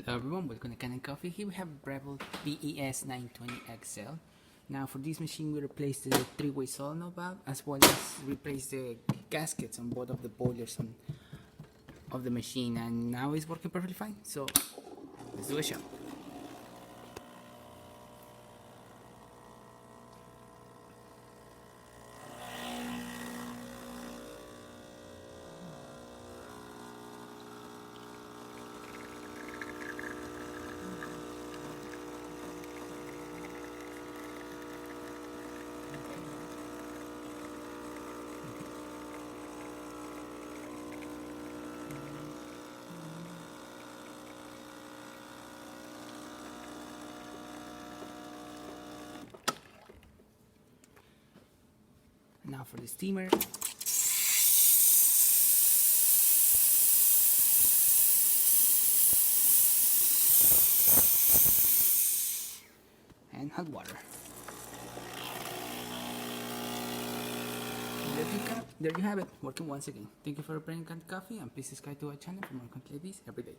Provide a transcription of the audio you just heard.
Hello everyone, welcome to Kanen Coffee. Here we have Breville BES 920XL. Now for this machine we replaced the three-way solenoid valve as well as replaced the gaskets on both of the boilers of the machine, and now it's working perfectly fine. So let's do a shot. Now for the steamer. And hot water. There you have it, working once again. Thank you for preparing Kanen Coffee, and please subscribe to our channel for more content like this every day.